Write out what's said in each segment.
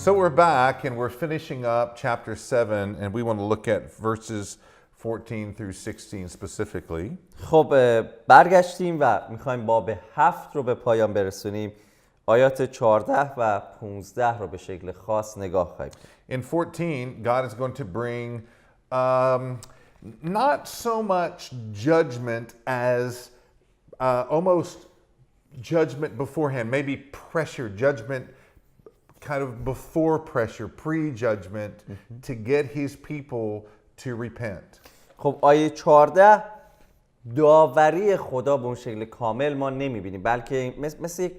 So we're back and we're finishing up chapter 7 and we want to look at verses 14 through 16 specifically. خب برگشتیم و میخوایم باب 7 رو به پایان برسونیم. آیات 14 و 15 رو به شکل خاص نگاه خواهیم. In 14, God is going to bring not so much judgment as almost judgment beforehand, maybe pressure, judgment kind of before pressure, pre-judgment to get his people to repent. خب آیه 14 داوری خدا به اون شکل کامل ما نمیبینیم، بلکه مثل یک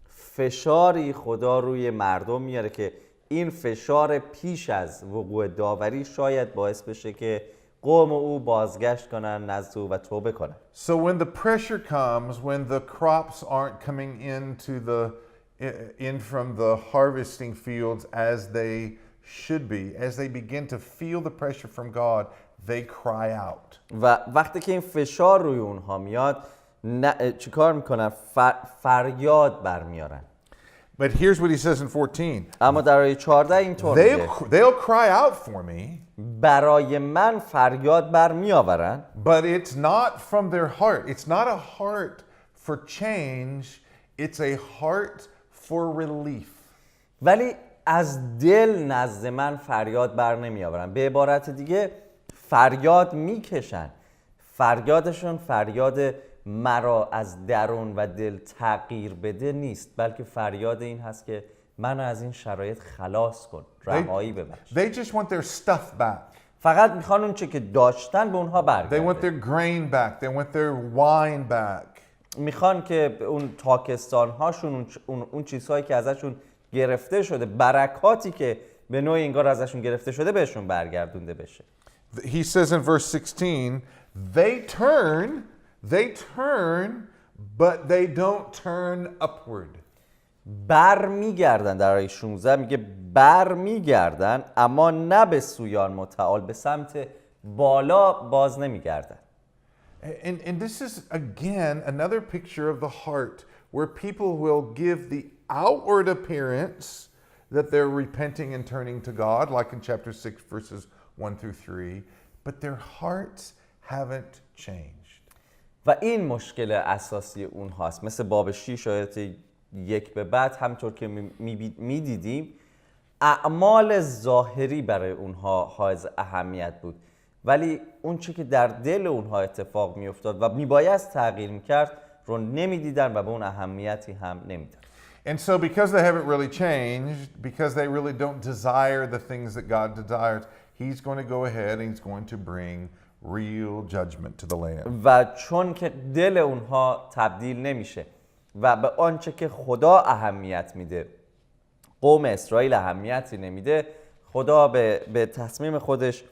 فشاری خدا روی مردم میاره که این فشار پیش از وقوع داوری شاید باعث بشه که قوم او بازگشت کنن نزد او و توبه کنن. So when the pressure comes, when the crops aren't coming in from the harvesting fields as they should be, as they begin to feel the pressure from God, they cry out. و وقتی که این فشار روی اونها میاد چیکار میکنن؟ فریاد برمیارن. But here's what he says in 14. اما در آیه 14 اینطور میگه They'll cry out for me. برای من فریاد برمیآورن. But it's not from their heart. It's not a heart for change. It's a heart for relief. ولی از دل نزد من فریاد بر نمی آورن. به عبارت دیگه فریاد میکشن. فریادشون فریاد مرا از درون و دل تغییر بده نیست، بلکه فریاد این هست که منو از این شرایط خلاص کن، رهایی ببخش. They just want their stuff back. فقط میخوان اون چه که داشتن به اونها برگرده. They want their grain back. They want their wine back. میخوان که اون تاکستان هاشون، اون چیزهایی که ازشون گرفته شده، برکاتی که به نوعی انگار ازشون گرفته شده بهشون برگردونده بشه. He says in verse 16, they turn, but they don't turn upward. برمیگردن. در آیه 16 میگه برمیگردن اما نه به سویان متعال، به سمت بالا باز نمیگردن. And this is again another picture of the heart where people will give the outward appearance that they're repenting and turning to God, like in chapter 6 verses 1 through 3, but their hearts haven't changed. و این مشکل اساسی اونهاست. مثل باب 6 آیات 1 به بعد همطور که میدیدیم اعمال ظاهری برای اونها حائز اهمیت بود، ولی اون چی که در دل اونها اتفاق میافتاد و میبایست تغییر میکرد رو نمیدیدن و به اون اهمیتی هم نمیدن. And so because they haven't really changed, because they really don't desire the things that God desires, he's going to go ahead and he's going to bring real judgment to the land. و چون که دل اونها تبدیل نمیشه و به آنچه که خدا اهمیت میده قوم اسرائیل اهمیتی نمیده، خدا به تصمیم خودش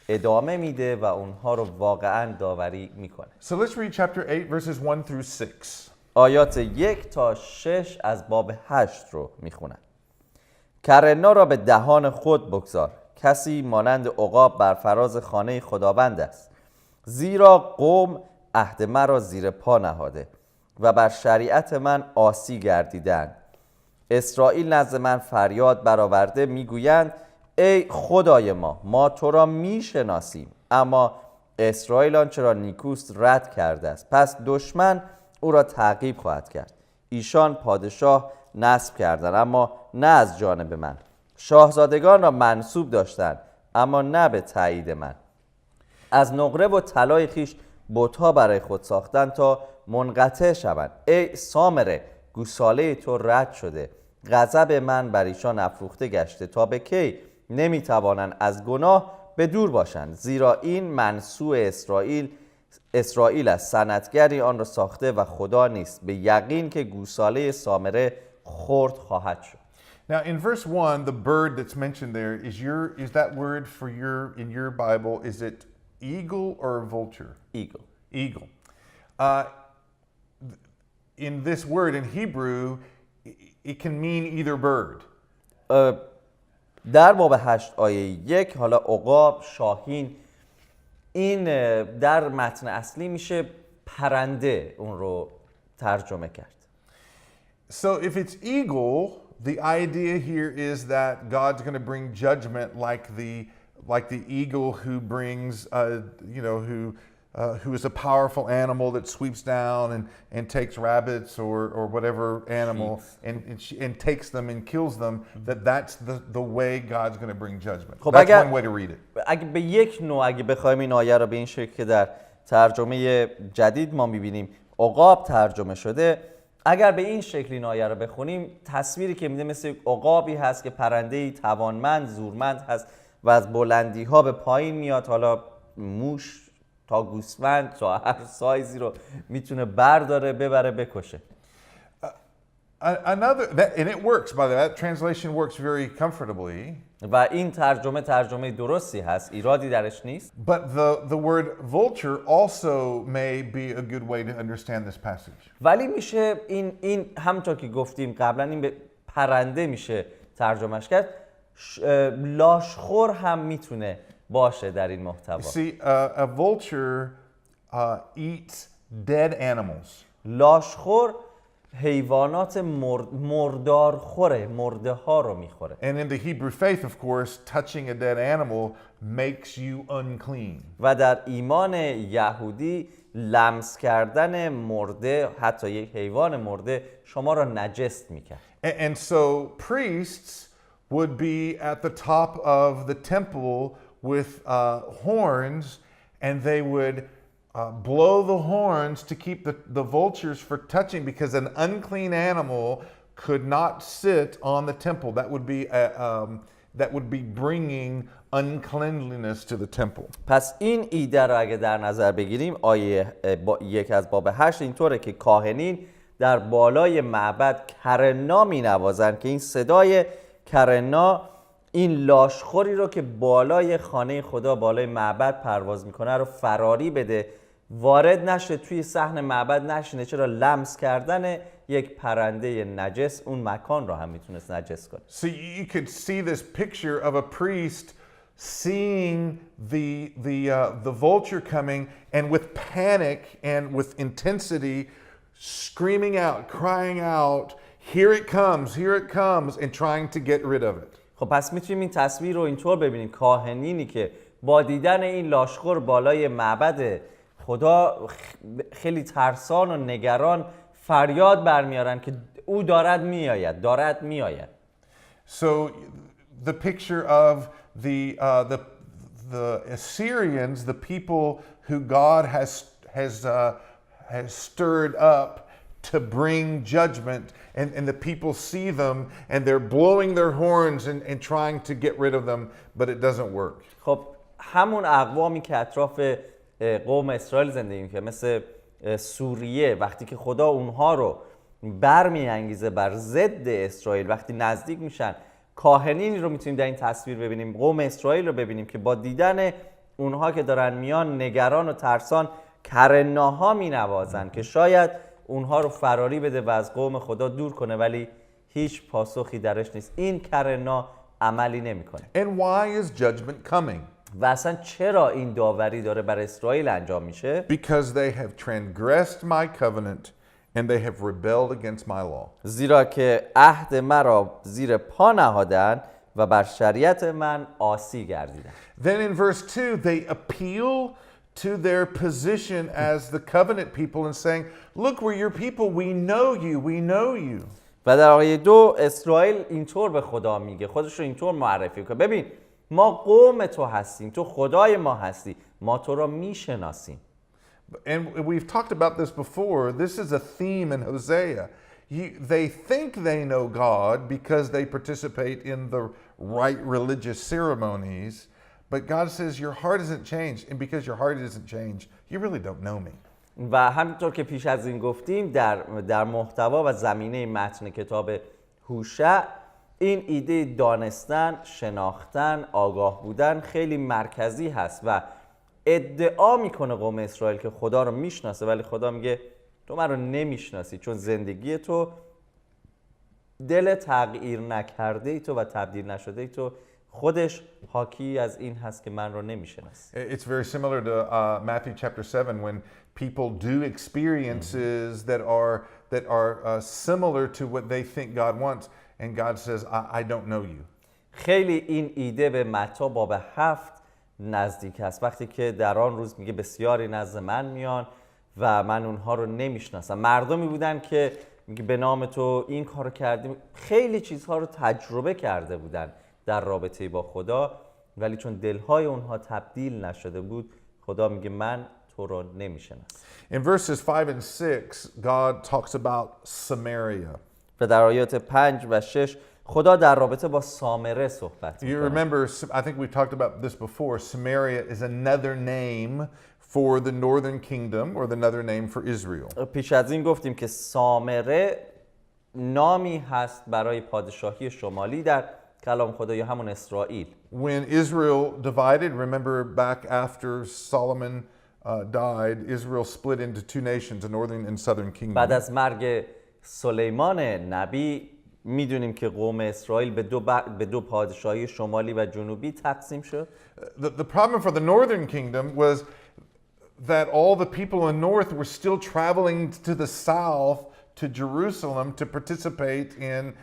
ادامه میده و اونها رو واقعا داوری میکنه. So let's read chapter 8 verses 1 through 6. آیات 1 تا 6 از باب 8 رو میخونن. کرنا را به دهان خود بگذار، کسی مانند عقاب بر فراز خانه خداوند است. زیرا قوم عهد مرا زیر پا نهاده و بر شریعت من عاصی گردیدند. اسرائیل نزد من فریاد برآورده میگویند ای خدای ما تو را میشناسیم، اما اسرائیل آنچه را نیکوست رد کرده است. پس دشمن او را تعقیب خواهد کرد. ایشان پادشاه نصب کردند اما نه از جانب من، شاهزادگان را منصوب داشتند اما نه به تایید من. از نقره و طلای خویش بت‌ها برای خود ساختند تا منقطع شوند. ای سامره گوساله تو رد شده، غضب من بر ایشان افروخته گشته تا به کی نمیتوانند از گناه به دور باشند. زیرا این منسوع اسرائیل است، صنعتگری آن را ساخته و خدا نیست. به یقین که گوساله سامره خرد خواهد شد. Now in verse 1, the bird that's mentioned there is that word for in your Bible, is it eagle or vulture? Eagle. Eagle. In this word in Hebrew, it can mean either bird. در باب 8 آیه 1 حالا عقاب، شاهین، این در متن اصلی میشه پرنده، اون رو ترجمه کرد. So if it's eagle, the idea here is that God's going to bring judgment like the eagle who brings, who is a powerful animal that sweeps down and takes rabbits or whatever animal and takes them and kills them, that's the way God's going to bring judgment. That's one way to read it. اگه به یک نوع اگه بخوایم این آیه رو به این شکل که در ترجمه جدید ما می‌بینیم عقاب ترجمه شده، اگر به این شکل این آیه رو بخونیم تصویری که میده مثل عقابی هست که پرنده‌ای توانمند زورمند هست و از بلندی‌ها به پایین میاد، حالا موش تا گوسفند تا هر سایزی رو میتونه برداره ببره بکشه. And it works, by the way. That translation works very comfortably. و این ترجمه درستی هست، ایرادی درش نیست. But the word vulture also may be a good way to understand this passage. ولی میشه این همونطور که گفتیم قبلا این به پرنده میشه ترجمهش کرد، لاشخور هم میتونه باشه در این محتوا. See, a vulture eats dead animals. لاشخور حیوانات مردارخوره، مرده ها رو میخوره. And in the Hebrew faith, of course, touching a dead animal makes you unclean. و در ایمان یهودی لمس کردن مرده، حتی یک حیوان مرده، شما را نجس میکرد. And so priests would be at the top of the temple with horns, and they would blow the horns to keep the vultures for touching, because an unclean animal could not sit on the temple. That would be bringing uncleanliness to the temple. پس این ایده رو اگه در نظر بگیریم، آیه یک از باب 8 اینطوره که کاهنین در بالای معبد کرنا می نوازن که این صدای کرنا این لاشخوری رو که بالای خانه خدا، بالای معبد پرواز میکنه رو فراری بده، وارد نشه توی صحن معبد نشینه. چرا؟ لمس کردن یک پرنده نجس اون مکان رو هم میتونست نجس کنه. So you could see this picture of a priest seeing the vulture coming, and with panic and with intensity screaming out, crying out, here it comes, and trying to get rid of it. خب پس میتونیم این تصویر رو اینطور ببینیم، کاهنینی که با دیدن این لاشخور بالای معبد خدا خیلی ترسان و نگران فریاد برمیارن که او دارد میآید. So the picture of the Assyrians, the people who God has stirred up to bring judgment, and the people see them and they're blowing their horns and trying to get rid of them, but it doesn't work. خب همون اقوامی که اطراف قوم اسرائیل زندگی می‌کنه، مثل سوریه، وقتی که خدا اونها رو برمی‌انگیزه بر ضد اسرائیل، وقتی نزدیک میشن، کاهنینی رو میتونیم در این تصویر ببینیم، قوم اسرائیل رو ببینیم که با دیدن اونها که دارن میان نگران و ترسان کرناها مینوازن که شاید اونها رو فراری بده و از قوم خدا دور کنه، ولی هیچ پاسخی درش نیست. این کرنا عملی نمیکنه. And why is judgment coming? و اصلا چرا این داوری داره بر اسرائیل انجام میشه؟ Because they have transgressed my covenant and they have rebelled against my law. زیرا که عهد مرا زیر پا نهادند و بر شریعت من عاصی گردیدند. Then in verse 2 they appeal to their position as the covenant people and saying, look, we're your people, we know you. و در آیه 2 اسرائیل اینطور به خدا میگه، خودش رو اینطور معرفی کنه، ببین ما قوم تو هستیم، تو خدای ما هستی، ما تو را میشناسیم. And we've talked about this before. This is a theme in Hosea. They think they know God because they participate in the right religious ceremonies, but God says your heart isn't changed, and because your heart isn't changed, you really don't know me. و همینطور که پیش از این گفتیم در محتوا و زمینه متن کتاب هوشع، این ایده دانستن، شناختن، آگاه بودن خیلی مرکزی هست و ادعا میکنه قوم اسرائیل که خدا رو میشناسه، ولی خدا میگه تو من رو نمیشناسی، چون زندگی تو، دل تغییر نکرده ای تو و تبدیل نشده ای تو خودش حاکی از این هست که من رو نمیشناسی. It's very similar to Matthew chapter 7 when people do experiences that are similar to what they think God wants, and God says, I don't know you. خیلی این ایده به متی باب 7 نزدیک است. وقتی که در آن روز میگه بسیاری نزد من میان و من اونها رو نمیشناسم. مردمی بودن که میگه به نام تو این کارو کردیم، خیلی چیزها رو تجربه کرده بودن در رابطه با خدا، ولی چون دلهای اونها تبدیل نشده بود، خدا میگه من تو رو نمیشناسم. In verses 5 and 6, God talks about Samaria. و در آیات 5 و 6 خدا در رابطه با سامره صحبت You میکنه. remember, I think we talked about this before, Samaria is another name for the northern kingdom or another name for Israel. پیش از این گفتیم که سامره نامی هست برای پادشاهی شمالی در کلام خدا یا همون اسرائیل. When Israel divided, remember back after Solomon died, Israel split into two nations, a northern and southern kingdom. بعد از مرگ سلیمان نبی میدونیم که قوم اسرائیل به دو پادشاهی شمالی و جنوبی تقسیم شد. The problem for the northern kingdom was that all the people in the north were still traveling to the south to Jerusalem to participate in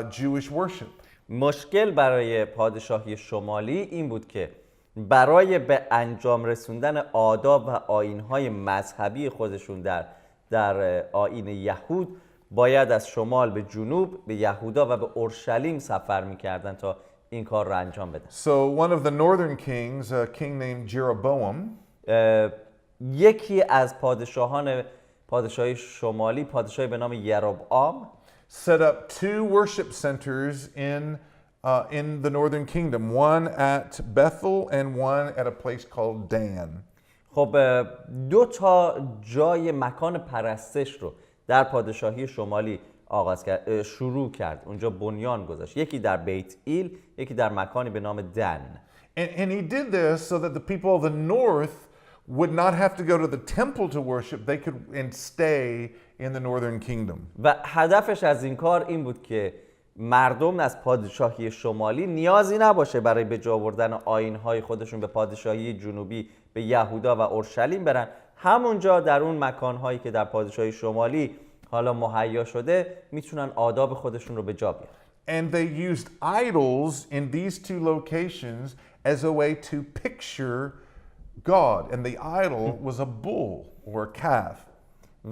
Jewish worship. مشکل برای پادشاهی شمالی این بود که برای به انجام رسوندن آداب و آیین‌های مذهبی خودشون در آیین یهود باید از شمال به جنوب به یهودا و به اورشلیم سفر می‌کردن تا این کار رو انجام بدن. So one of the northern kings, a king named Jeroboam, یکی از پادشاهی شمالی، پادشاهی به نام یربعام، set up two worship centers in the northern kingdom, one at Bethel and one at a place called Dan. خب دو تا جای مکان پرستش رو در پادشاهی شمالی شروع کرد. اونجا بنیان گذاشت. یکی در بیت ایل، یکی در مکانی به نام دن. And he did this so that the people of the north would not have to go to the temple to worship. They could and stay in the northern kingdom. و هدفش از این کار این بود که مردم از پادشاهی شمالی نیازی نباشه برای به جا آوردن آیین‌های خودشون به پادشاهی جنوبی به یهودا و اورشلیم برن. همونجا در اون مکان‌هایی که در پادشاهی شمالی حالا مهیا شده میتونن آداب خودشون رو به جا بیارن. And they used idols in these two locations as a way to picture God. And the idol was a bull or a calf.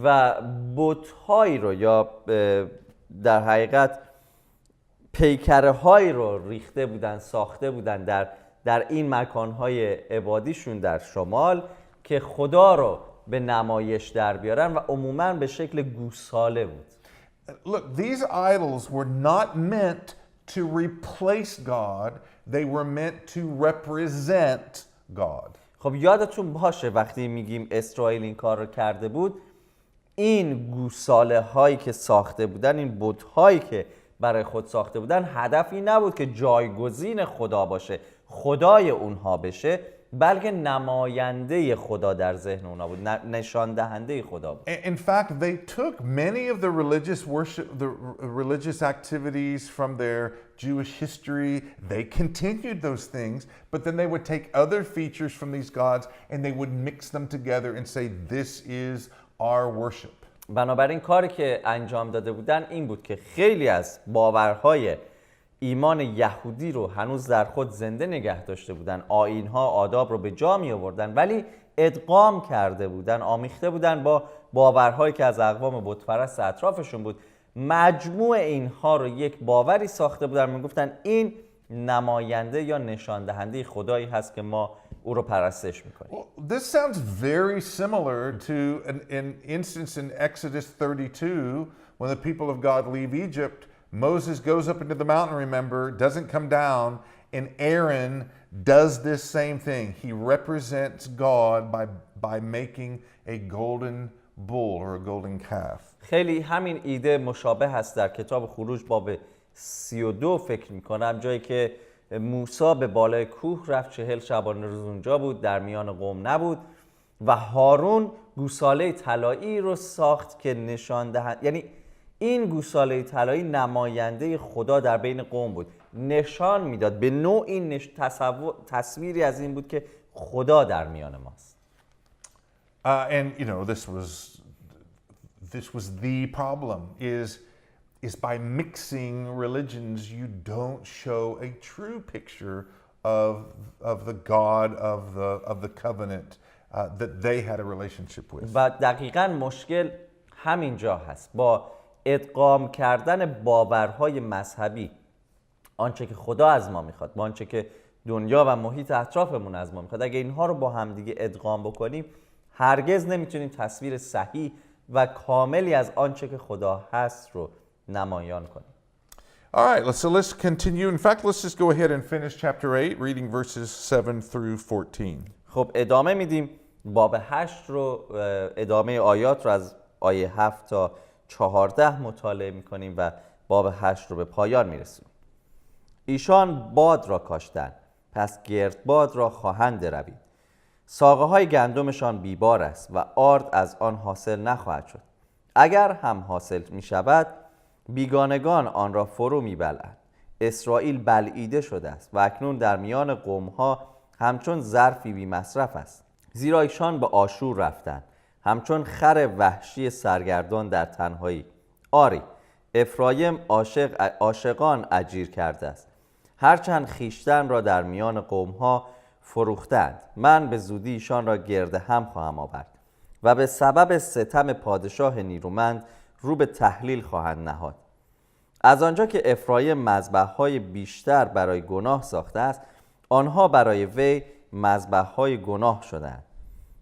و بت‌هایی رو یا در حقیقت پیکره‌هایی رو ریخته بودن، ساخته بودن در این مکان‌های عبادیشون در شمال که خدا رو به نمایش در بیارن و عموماً به شکل گوساله بود. Look, these idols were not meant to replace God. They were meant to represent God. خب یادتون باشه وقتی میگیم اسرائیل این کار رو کرده بود، این گوساله هایی که ساخته بودن، این بت هایی که برای خود ساخته بودن، هدفی نبود که جایگزین خدا باشه، خدای اونها بشه، بلکه نماینده خدا در ذهن اونها بود، نشان دهنده خدا بود. In fact, they took many of the religious worship, the religious activities from their Jewish history. They continued those things, but then they would take other features from these gods and they would mix them together and say, this is our worship. بنابراین کاری که انجام داده بودن این بود که خیلی از باورهای ایمان یهودی رو هنوز در خود زنده نگه داشته بودن، آیین‌ها، آداب رو به جا می آوردن، ولی ادغام کرده بودن، آمیخته بودن با باورهایی که از اقوام بت‌پرست اطرافشون بود. مجموع اینها رو یک باوری ساخته بودن، میگفتن این نماینده یا نشان دهنده خدایی هست که ما او رو پرستش میکنیم. Well, this sounds very similar to an instance in Exodus 32 when the people of God leave Egypt. Moses goes up into the mountain, remember, doesn't come down, and Aaron does this same thing. He represents God by making a golden bull or a golden calf. خیلی همین ایده مشابه هست در کتاب خروج باب 32 فکر میکنم، جایی که موسی به بالای کوه رفت، 40 شبانه روز اونجا بود، در میان قوم نبود و هارون گوساله طلایی رو ساخت که نشان دهند، یعنی این گوساله طلایی نماینده خدا در بین قوم بود، نشان میداد، به نوعی تصویری از این بود که خدا در میان ماست. And you know, this was the problem is is by mixing religions, you don't show a true picture of the God of the covenant that they had a relationship with. و دقیقاً مشکل همینجا هست. با ادغام کردن باورهای مذهبی، آنچه که خدا از ما میخواد، با آنچه که دنیا و محیط اطرافمون از ما میخواد، اگه اینها رو با همدیگه ادغام بکنیم، هرگز نمیتونیم تصویر صحیح و کاملی از آنچه که خدا هست رو نمایان کنیم. All right, let's continue. In fact, let's just go ahead and finish chapter 8, reading verses 7 through 14. خب ادامه میدیم. باب 8 رو، ادامه آیات رو از آیه 7 تا 14 مطالعه میکنیم و باب 8 رو به پایان میرسونیم. ایشان باد را کاشتند، پس گردباد را خواهند روید. ساقه های گندمشان بیبار است و آرد از آن حاصل نخواهد شد. اگر هم حاصل می شود، بیگانگان آن را فرو می بلعند. اسرائیل بلعیده شده است و اکنون در میان قومها همچون ظرفی بی مصرف است. زیرا ایشان به آشور رفتند، همچون خر وحشی سرگردان در تنهایی. آری، افرایم عاشقان اجیر کرده است. هرچند خیشتن را در میان قومها فروختند، من به زودی ایشان را گرد هم خواهم آورد و به سبب ستم پادشاه نیرومند رو به تحلیل خواهند نهاد. از آنجا که افرایم مذبح‌های بیشتر برای گناه ساخته است، آنها برای وی مذبح‌های گناه شدند.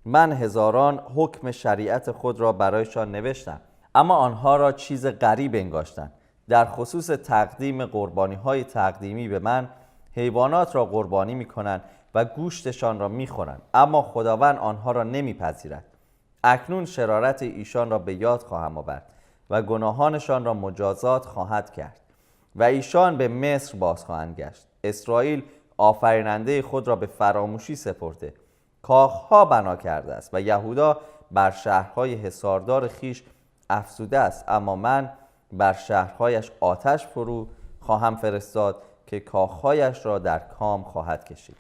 من هزاران حکم شریعت خود را برایشان نوشتم، اما آنها را چیز غریب انگاشتند. در خصوص تقدیم قربانی‌های تقدیمی به من، حیوانات را قربانی می‌کنند و گوشتشان را می‌خورند، اما خداوند آنها را نمی‌پذیرد. اکنون شرارت ایشان را به یاد خواهم آورد و گناهانشان را مجازات خواهد کرد و ایشان به مصر باز خواهند گشت. اسرائیل آفریننده خود را به فراموشی سپرده، کاخها بنا کرده است و یهودا بر شهرهای حصاردار خیش افزوده است، اما من بر شهرهایش آتش فرو خواهم فرستاد که کاخهایش را در کام خواهد کشید.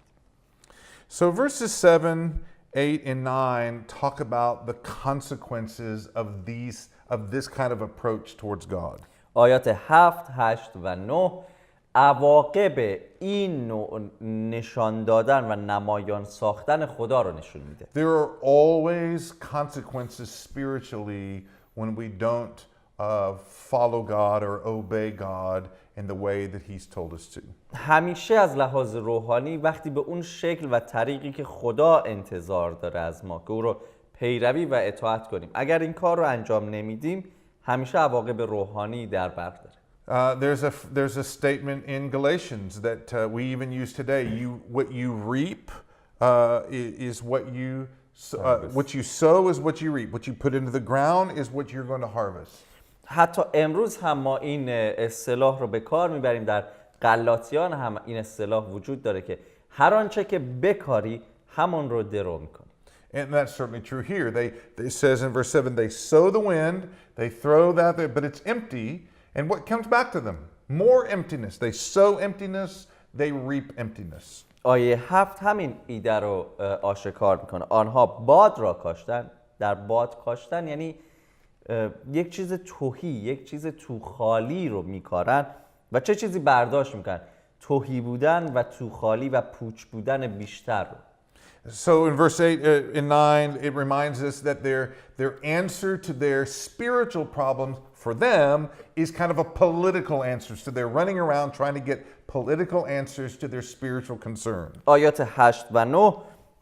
So verses 7, 8, and 9 talk about the consequences of this kind of approach towards God. آیات 7، 8 و 9 عواقب این نوع نشان دادن و نمایان ساختن خدا رو نشون میده. There are always consequences spiritually when we don't follow God or obey God in the way that He's told us to. همیشه از لحاظ روحانی وقتی به اون شکل و طریقی که خدا انتظار داره از ما که او رو پیروی و اطاعت کنیم، اگر این کار رو انجام نمیدیم، همیشه عواقب روحانی در بر داره. There's a statement in Galatians that we even use today. What you reap is what you sow is what you reap. What you put into the ground is what you're going to harvest. حتی امروز هم ما این اصطلاح رو به کار میبریم. در غلاطیان هم این اصطلاح وجود داره که هر آنچه که بکاری همون رو درو میکنی. And that's certainly true here. It says in verse 7, they sow the wind, they throw that there, but it's empty. And what comes back to them? More emptiness. They sow emptiness, they reap emptiness. آیه 7 همین ایده رو آشکار میکنه. آنها باد را کاشتن. در باد کاشتن یعنی یک چیز تهی، یک چیز تو خالی رو میکارن و چه چیزی برداشت میکنن؟ تهی بودن و تو خالی و پوچ بودن بیشتر رو. So in verse 8 and 9, it reminds us that their answer to their spiritual problems for them is kind of a political answer. So they're running around trying to get political answers to their spiritual concerns. آیات 8 و 9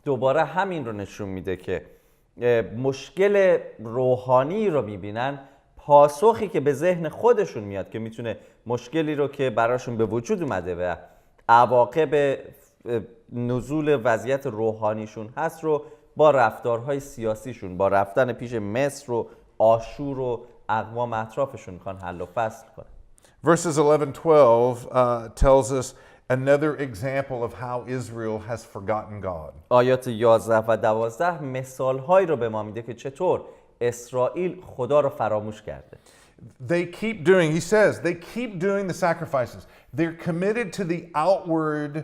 دوباره همین رو نشون میده که مشکل روحانی رو میبینن، پاسخی که به ذهن خودشون میاد که میتونه مشکلی رو که براشون به وجود اومده و عواقب نزول وضعیت روحانیشون هست رو با رفتارهای سیاسیشون، با رفتن پیش مصر و آشور و اقوام اطرافشون میخوان حل و فصل کنن. Verses 11-12 tells us another example of how Israel has forgotten God. آیات 11 و 12 مثالهایی رو به ما میده که چطور اسرائیل خدا رو فراموش کرده. They keep doing, he says, they keep doing the sacrifices. They're committed to the outward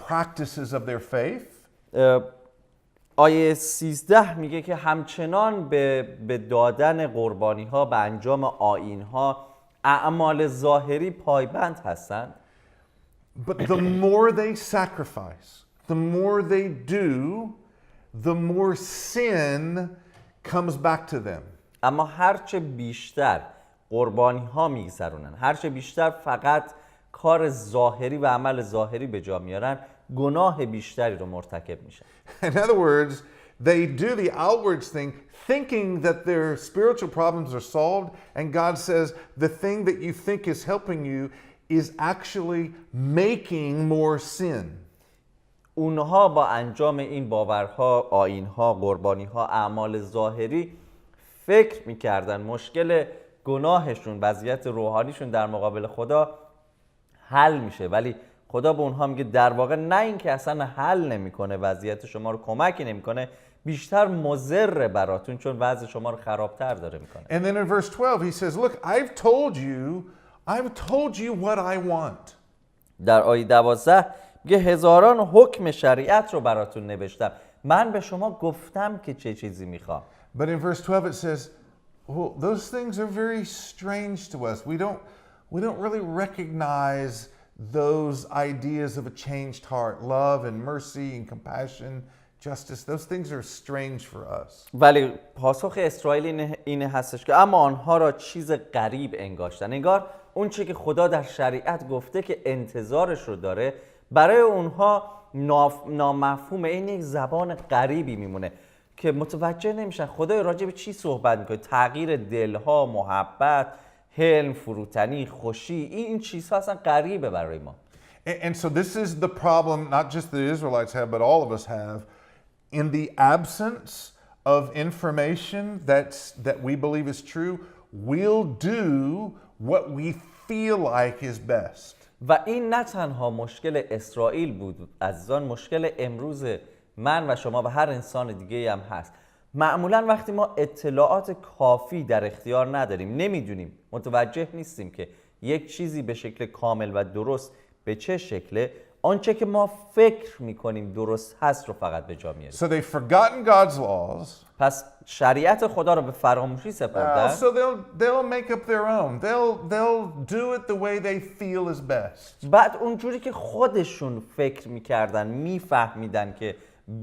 practices of their faith. آیه 13 میگه که همچنان به دادن قربانی ها، به انجام آیین ها اعمال ظاهری پایبند هستند، but the more they sacrifice, the more they do, the more sin comes back to them. اما هرچه بیشتر قربانی ها میگذرونن، هرچه بیشتر فقط کار ظاهری و عمل ظاهری به جا میارن، گناه بیشتری رو مرتکب میشن. In other words, they do the outwards thing thinking that their spiritual problems are solved, and God says the thing that you think is helping you is actually making more sin. اونها با انجام این باورها، آیینها، قربانیها، اعمال ظاهری فکر میکردن مشکل گناهشون، وضعیت روحانیشون در مقابل خدا حل میشه، ولی خدا به اونها میگه در واقع نه اینکه اصلا حل نمیکنه، وضعیت شما رو کمکی نمیکنه، بیشتر مضر براتون، چون وضع شما رو خرابتر داره میکنه. And then in verse 12 he says, look, I've told you what I want. در آیه 12 میگه هزاران حکم شریعت رو براتون نوشتم، من به شما گفتم که چه چیزی میخوام. But in verse 12 it says, well, those things are very strange to us. We don't really recognize those ideas of a changed heart, love and mercy and compassion, justice. Those things are strange for us. ولی پاسخ اسرائیل اینه هستش که اما آنها را چیز غریب انگاشتن. انگار اون چیزی که خدا در شریعت گفته که انتظارش رو داره برای اونها نامفهومه، این یک زبان غریبی میمونه که متوجه نمیشن خدا راجع به چی صحبت میکنه. تغییر دلها، محبت، حلم، فروتنی، خوشی، این چیزها اصلا غریبه برای ما. And so this is the problem not just the Israelites have, but all of us have. In the absence of information that we believe is true, we'll do what we feel like is best. و این نه تنها مشکل اسرائیل بود عزیزان، مشکل امروز من و شما و هر انسان دیگه هم هست. معمولا وقتی ما اطلاعات کافی در اختیار نداریم، نمیدونیم، متوجه نیستیم که یک چیزی به شکل کامل و درست به چه شکله، آنچه که ما فکر میکنیم درست هست رو فقط به جا میاریم. So they've forgotten God's laws. پس شریعت خدا رو به فراموشی سپردن. So they'll make up their own. They'll do it the way they feel is best. بعد اونجوری که خودشون فکر میکردن، میفهمیدن که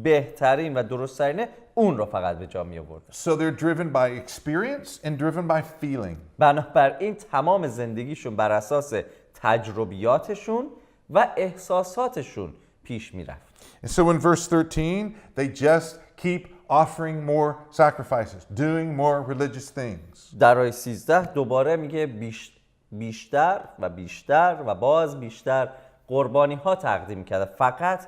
بهترین و درست‌ترینه، اون رو فقط به جا می آوردن. So they're driven by experience and driven by feeling. بنابراین تمام زندگیشون بر اساس تجربیاتشون و احساساتشون پیش میرفت. And so in verse 13, they just keep offering more sacrifices, doing more religious things. در آیه 13 دوباره میگه بیشتر و بیشتر و باز بیشتر قربانی ها تقدیم کرده. فقط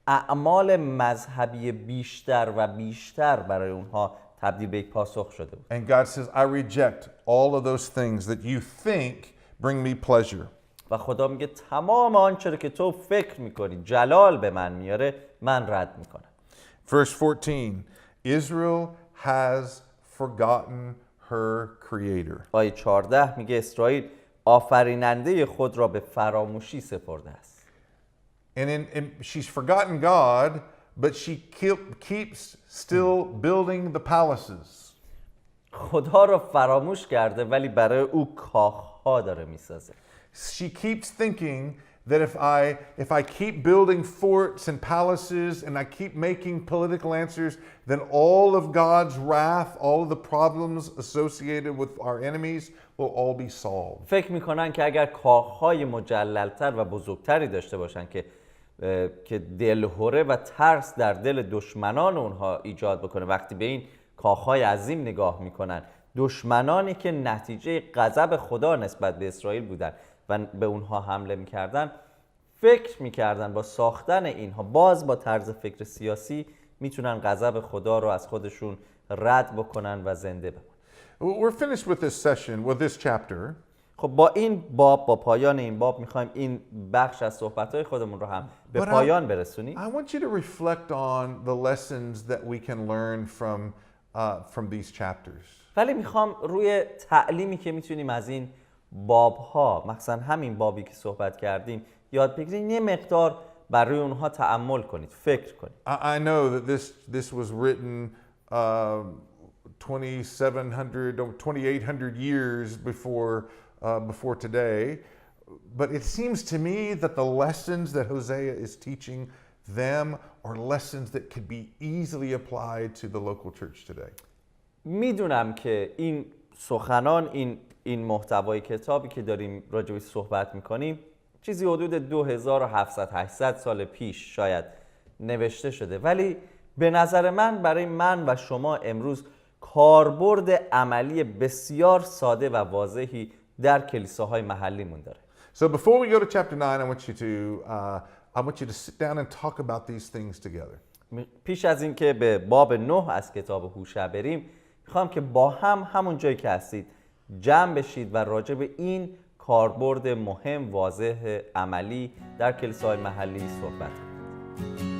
اعمال مذهبی بیشتر و بیشتر برای اونها تبدیل به یک پاسخ شده بود. And God says, I reject all of those things that you think bring me pleasure. و خدا میگه تمام آنچه که تو فکر میکنی جلال به من میاره، من رد میکنم. Verse 14, Israel has forgotten her creator. آیه 14 میگه اسرائیل آفریننده خود را به فراموشی سپرده است. And she's forgotten God, but she keeps still building the palaces. خدا را فراموش کرده ولی برای او کاخها داره میسازه. She keeps thinking that if I keep building forts and palaces and I keep making political answers, then all of God's wrath, all of the problems associated with our enemies will all be solved. فکر میکنن که اگر کاخهای مجللتر و بزرگتری داشته باشن که دلهره و ترس در دل دشمنان اونها ایجاد بکنه، وقتی به این کاخهای عظیم نگاه میکنن، دشمنانی که نتیجه غضب خدا نسبت به اسرائیل بودن و به اونها حمله میکردن، فکر میکردن با ساختن اینها، باز با طرز فکر سیاسی، میتونن غضب خدا رو از خودشون رد بکنن و زنده بمونن. We're finished with this session, with this chapter. خب با این باب، با پایان این باب میخوایم این بخش از صحبت‌های خودمون رو هم به پایان برسونیم. I want you to reflect on the lessons that we can learn from these chapters. ولی میخوام روی تعلیمی که میتونیم از این باب‌ها، مثلا همین بابی که صحبت کردیم، یاد بگیریم، یه مقدار برای اونها تأمل کنید، فکر کنید. I know that this was written 2700 or 2800 years before before today. But it seems to me that the lessons that Hosea is teaching them are lessons that could be easily applied to the local church today. میدونم که این سخنان، این محتوای کتابی که داریم راجعش صحبت میکنیم چیزی حدود 2700-800 سال پیش شاید نوشته شده، ولی به نظر من برای من و شما امروز کاربرد عملی بسیار ساده و واضحی در کلیساهای محلیمون داره. So before we go to chapter 9, I want you to sit down and talk about these things together. پیش از اینکه به باب 9 از کتاب هوشع بریم، میخوام که با همون جایی که هستید جمع بشید و راجع به این کاربرد مهم، واضح، عملی در کلیساهای محلی صحبت کنید.